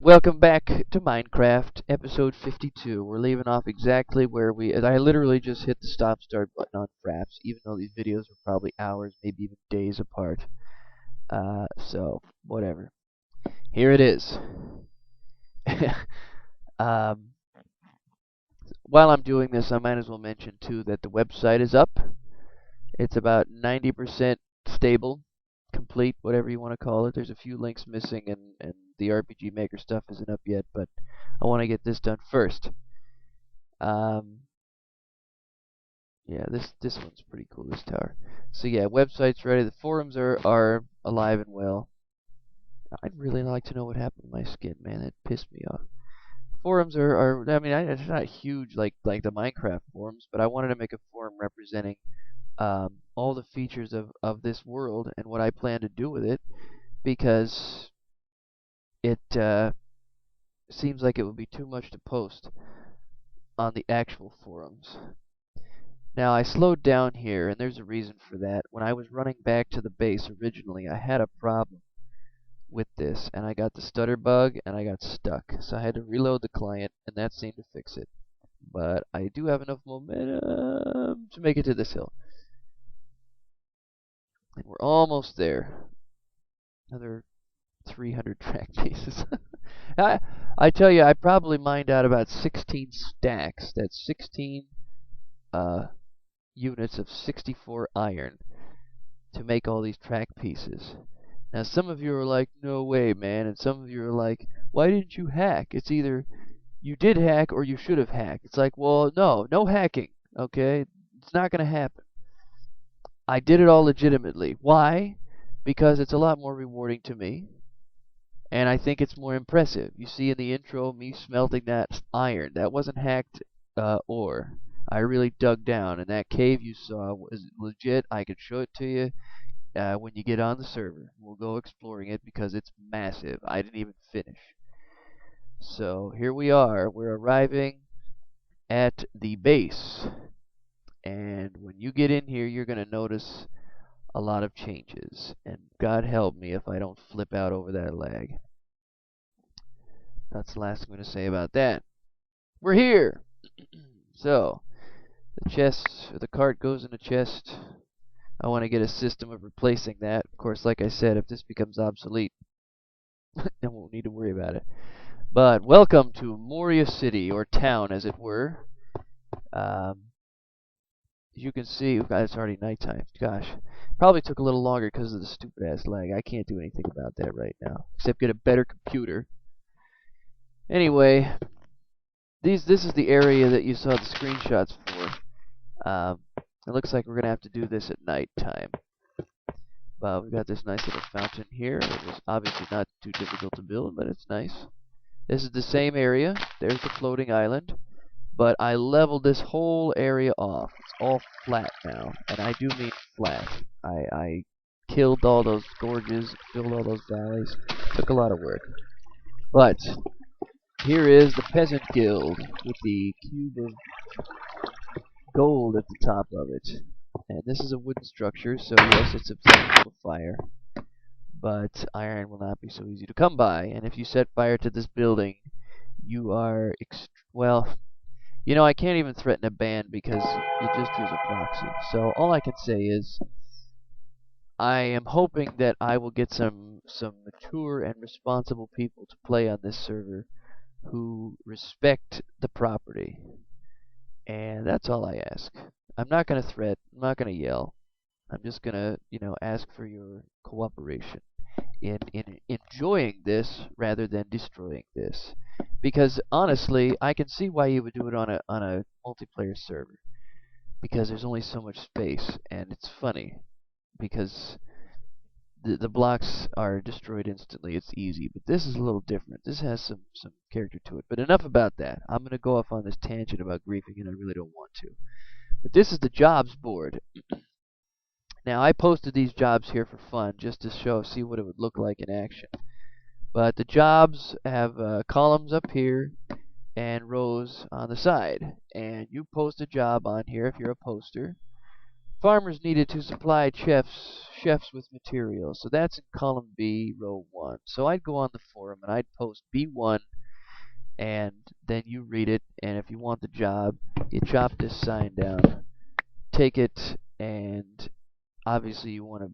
Welcome back to Minecraft, episode 52. We're leaving off exactly where I literally just hit the stop start button on Fraps, even though these videos are probably hours, maybe even days apart. So, whatever. Here it is. um, while I'm doing this, I might as well mention, too, that the website is up. It's about 90% stable, complete, whatever you want to call it. There's a few links missing, and the RPG Maker stuff isn't up yet, but I want to get this done first. Um, yeah, this one's pretty cool, this tower. So yeah, website's ready. The forums are alive and well. I'd really like to know what happened to my skin, man. It pissed me off. Forums I mean, it's not huge like the Minecraft forums, but I wanted to make a forum representing all the features of this world and what I plan to do with it, because it seems like it would be too much to post on the actual forums. Now, I slowed down here, and there's a reason for that. When I was running back to the base originally, I had a problem with this, and I got the stutter bug, and I got stuck. So I had to reload the client, and that seemed to fix it. But I do have enough momentum to make it to this hill. And we're almost there. Another 300 track pieces. I tell you, I probably mined out about 16 stacks. That's 16 units of 64 iron to make all these track pieces. Now, some of you are like, no way, man, and some of you are like, why didn't you hack? It's either you did hack or you should have hacked. It's like, well, no hacking, okay? It's not going to happen. I did it all legitimately. Why? Because it's a lot more rewarding to me, and I think it's more impressive. You see in the intro me smelting that iron. That wasn't hacked ore. I really dug down, and that cave you saw was legit. I could show it to you when you get on the server. We'll go exploring it because it's massive. I didn't even finish. So here we are. We're arriving at the base. And when you get in here, you're going to notice a lot of changes. And God help me if I don't flip out over that lag. That's the last I'm going to say about that. We're here! So, the cart goes in a chest. I want to get a system of replacing that. Of course, like I said, if this becomes obsolete, then we'll need to worry about it. But welcome to Moria City, or town, as it were. As you can see, it's already nighttime. Gosh, probably took a little longer because of the stupid ass lag. I can't do anything about that right now, except get a better computer. Anyway, this is the area that you saw the screenshots for. It looks like we're gonna have to do this at night time. We've got this nice little fountain here. It is obviously not too difficult to build, but it's nice. This is the same area. There's the floating island. But I leveled this whole area off. It's all flat now. And I do mean flat. I killed all those gorges, filled all those valleys. Took a lot of work. But here is the Peasant Guild with the cube of gold at the top of it. And this is a wooden structure, so yes, it's susceptible to fire. But iron will not be so easy to come by. And if you set fire to this building, you are well, you know, I can't even threaten a ban because you just use a proxy. So all I can say is I am hoping that I will get some mature and responsible people to play on this server who respect the property. And that's all I ask. I'm not going to threat, I'm not going to yell. I'm just going to, ask for your cooperation in enjoying this rather than destroying this. Because honestly, I can see why you would do it on a multiplayer server. Because there's only so much space, and it's funny. Because the blocks are destroyed instantly, it's easy. But this is a little different. This has some character to it. But enough about that. I'm going to go off on this tangent about griefing, and I really don't want to. But this is the jobs board. Now, I posted these jobs here for fun, just to see what it would look like in action. But the jobs have columns up here and rows on the side. And you post a job on here if you're a poster Farmers needed to supply chefs with materials. So that's in column B, row 1. So I'd go on the forum and I'd post B1, and then you read it, and if you want the job, you chop this sign down, take it, and obviously you want to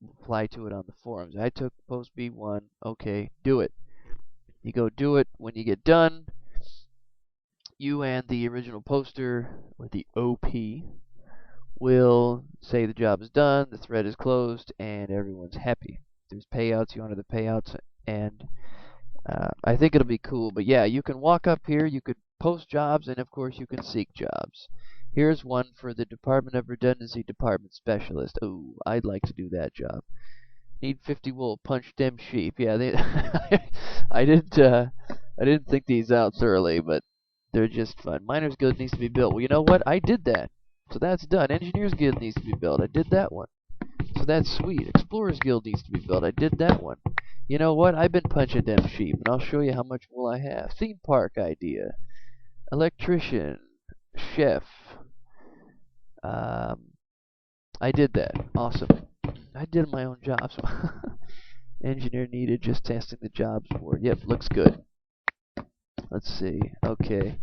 reply to it on the forums. I took post B1, okay, do it. You go do it. When you get done, you and the original poster, or the OP, will say the job is done, the thread is closed, and everyone's happy. There's payouts, you honor the payouts, and I think it'll be cool. But yeah, you can walk up here, you could post jobs, and of course you can seek jobs. Here's one for the Department of Redundancy Department Specialist. Oh, I'd like to do that job. Need 50 wool, punch them sheep. Yeah, I didn't think these out thoroughly, but they're just fun. Miners Guild needs to be built. Well, you know what? I did that. So that's done. Engineers Guild needs to be built. I did that one. So that's sweet. Explorers Guild needs to be built. I did that one. You know what? I've been punching them sheep, and I'll show you how much wool I have. Theme park idea. Electrician. Chef. I did that. Awesome. I did my own jobs. Engineer needed, just testing the jobs board. Yep, looks good. Let's see. Okay.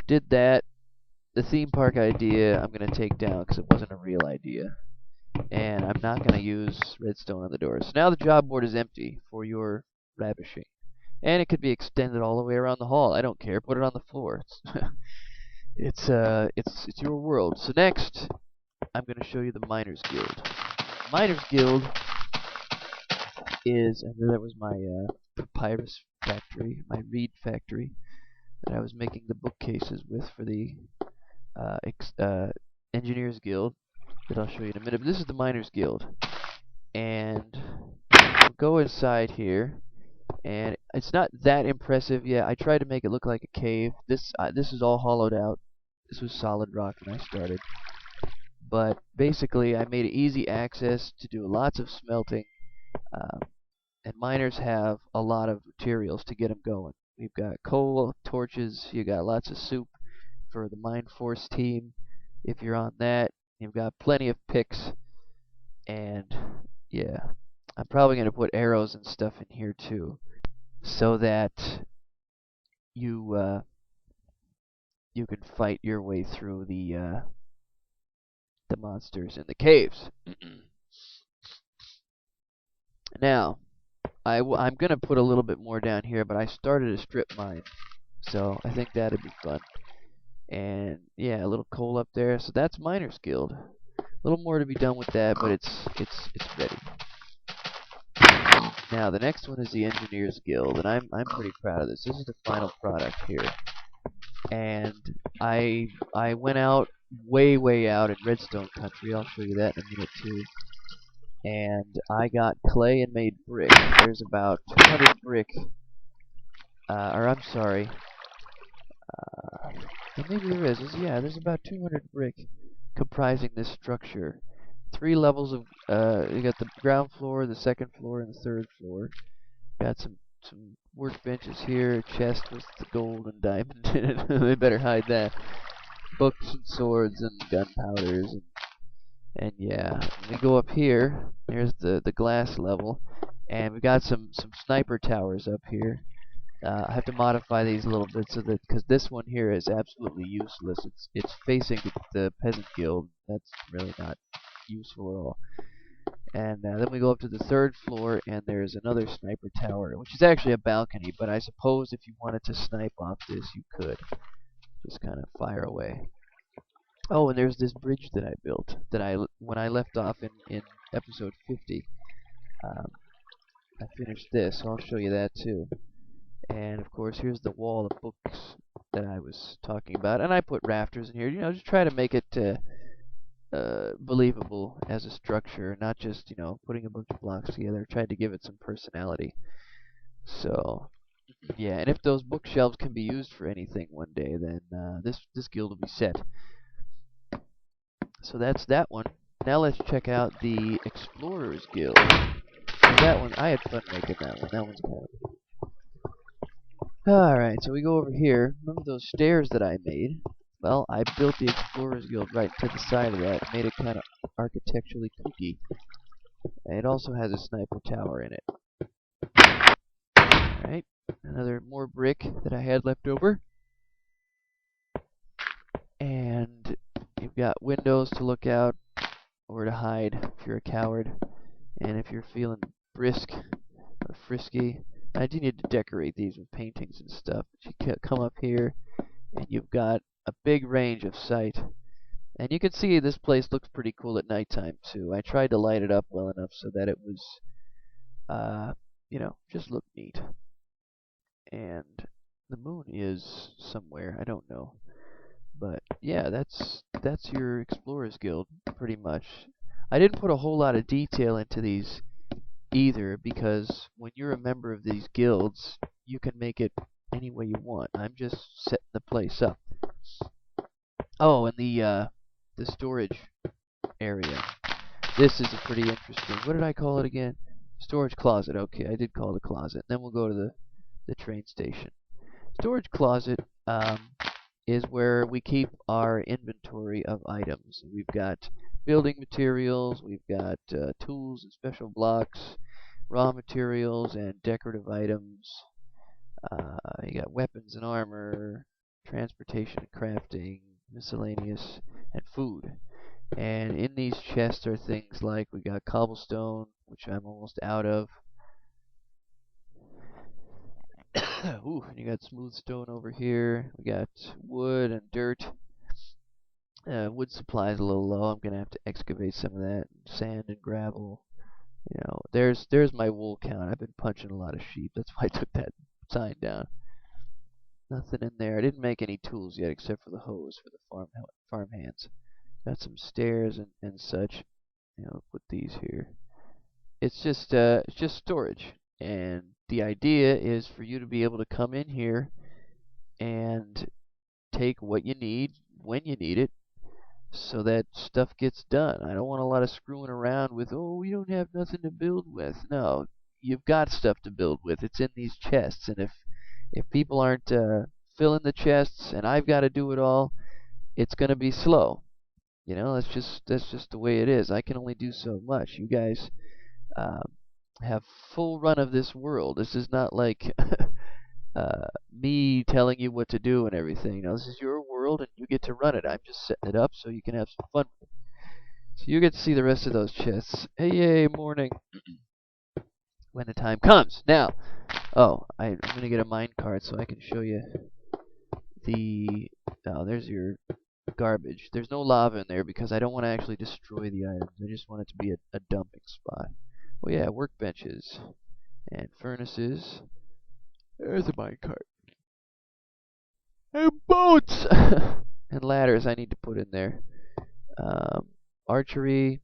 Did that. The theme park idea I'm going to take down because it wasn't a real idea. And I'm not going to use redstone on the doors. So now the job board is empty for your ravishing. And it could be extended all the way around the hall. I don't care. Put it on the floor. It's your world. So next, I'm going to show you the Miners Guild. Miners Guild is, and that was my papyrus factory, my reed factory that I was making the bookcases with for the Engineers Guild that I'll show you in a minute. But this is the Miners Guild, and we'll go inside here, and it's not that impressive yet. I tried to make it look like a cave. This is all hollowed out. This was solid rock when I started. But basically, I made it easy access to do lots of smelting, and miners have a lot of materials to get them going. We've got coal, torches, you got lots of soup for the Mine Force team. If you're on that, you've got plenty of picks, and yeah, I'm probably going to put arrows and stuff in here too, so that you can fight your way through the monsters in the caves. Now, I'm going to put a little bit more down here, but I started a strip mine, so I think that'd be fun. And yeah, a little coal up there, so that's Miners Guild. A little more to be done with that, but it's ready. Now the next one is the Engineers Guild, and I'm pretty proud of this. This is the final product here, and I went out way out in Redstone Country. I'll show you that in a minute too. And I got clay and made brick. There's about 200 brick, or I'm sorry, maybe there is. Yeah, there's about 200 brick comprising this structure. 3 levels of, you got the ground floor, the second floor, and the third floor. Got some workbenches here, a chest with the gold and diamond in it. They better hide that. Books and swords and gunpowders and yeah, we go up here. Here's the glass level, and we got some sniper towers up here. I have to modify these a little bit so that, because this one here is absolutely useless. It's facing the peasant guild. That's really not useful at all. And then we go up to the third floor, and there's another sniper tower, which is actually a balcony. But I suppose if you wanted to snipe off this, you could just kind of fire away. Oh, and there's this bridge that I built, that when I left off in episode 50, I finished this, so I'll show you that too. And of course, here's the wall of books that I was talking about, and I put rafters in here, you know, just try to make it believable as a structure, not just, you know, putting a bunch of blocks together. Tried to give it some personality. So, yeah, and if those bookshelves can be used for anything one day, then this guild will be set. So that's that one. Now let's check out the Explorers Guild. That one, I had fun making that one. That one's cool. Alright, so we go over here. Remember those stairs that I made? Well, I built the Explorers Guild right to the side of that, made it kind of architecturally kooky. And it also has a sniper tower in it. Alright, another more brick that I had left over. And you've got windows to look out or to hide if you're a coward. And if you're feeling brisk or frisky, I do need to decorate these with paintings and stuff. But you come up here and you've got a big range of sight. And you can see this place looks pretty cool at nighttime too. I tried to light it up well enough so that it was, you know, just looked neat. And the moon is somewhere, I don't know. But yeah, that's your Explorers Guild, pretty much. I didn't put a whole lot of detail into these either, because when you're a member of these guilds, you can make it any way you want. I'm just setting the place up. Oh, and the storage area. This is a pretty interesting. What did I call it again? Storage closet. Okay, I did call it a closet. Then we'll go to the train station. Storage closet is where we keep our inventory of items. We've got building materials, we've got tools and special blocks, raw materials and decorative items. You got weapons and armor, transportation and crafting, miscellaneous, and food. And in these chests are things like we got cobblestone, which I'm almost out of. Ooh, and you got smooth stone over here. We got wood and dirt. Wood supply is a little low. I'm gonna have to excavate some of that. Sand and gravel. You know, there's my wool count. I've been punching a lot of sheep. That's why I took that sign down. Nothing in there. I didn't make any tools yet except for the hose for the farm hands. Got some stairs and such. You know, put these here. It's just storage. And the idea is for you to be able to come in here and take what you need when you need it, so that stuff gets done. I don't want a lot of screwing around with, oh, we don't have nothing to build with. No, you've got stuff to build with. It's in these chests, and if people aren't filling the chests, and I've got to do it all, it's going to be slow. You know, that's just the way it is. I can only do so much. You guys have full run of this world. This is not like me telling you what to do and everything. Now, this is your world, and you get to run it. I'm just setting it up so you can have some fun with it. So you get to see the rest of those chests. Hey, yay, morning. When the time comes. Now, I'm going to get a minecart so I can show you the... Oh, there's your garbage. There's no lava in there because I don't want to actually destroy the items. I just want it to be a dumping spot. Oh yeah, workbenches and furnaces. There's a minecart. And boats! And ladders I need to put in there. Archery.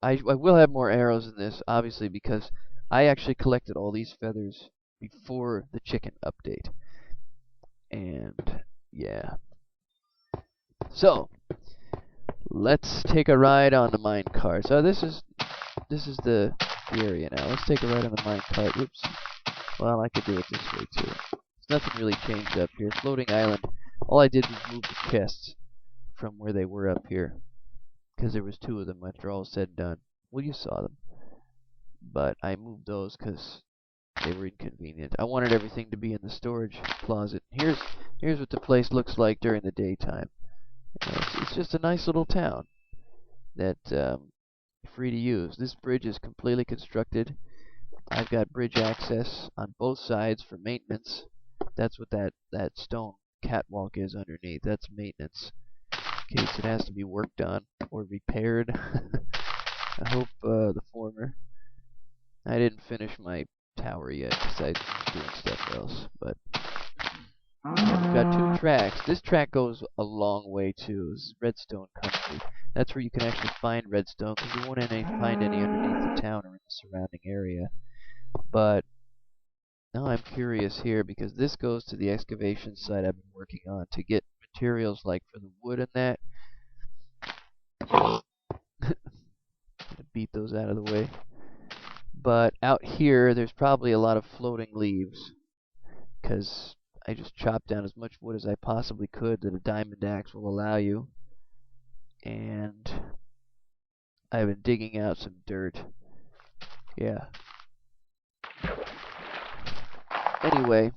I will have more arrows in this, obviously, because I actually collected all these feathers before the chicken update. And, yeah. So, let's take a ride on the minecart. So this is the area now. Let's take a ride on the minecart. Oops. Well, I could do it this way too. There's nothing really changed up here. Floating island. All I did was move the chests from where they were up here, because there was two of them after all said and done. Well, you saw them, but I moved those because they were inconvenient. I wanted everything to be in the storage closet. Here's what the place looks like during the daytime. It's just a nice little town that free to use. This bridge is completely constructed. I've got bridge access on both sides for maintenance. That's what that stone catwalk is underneath. That's maintenance, in case it has to be worked on or repaired. I hope the former. I didn't finish my tower yet because I was doing stuff else. But we've got two tracks. This track goes a long way too. This is redstone country. That's where you can actually find redstone, because you won't find any underneath the town or in the surrounding area. But now I'm curious here, because this goes to the excavation site I've been working on to get materials like for the wood and that. Gonna beat those out of the way. But out here, there's probably a lot of floating leaves, because I just chopped down as much wood as I possibly could that a diamond axe will allow you. And I've been digging out some dirt. Yeah. Anyway,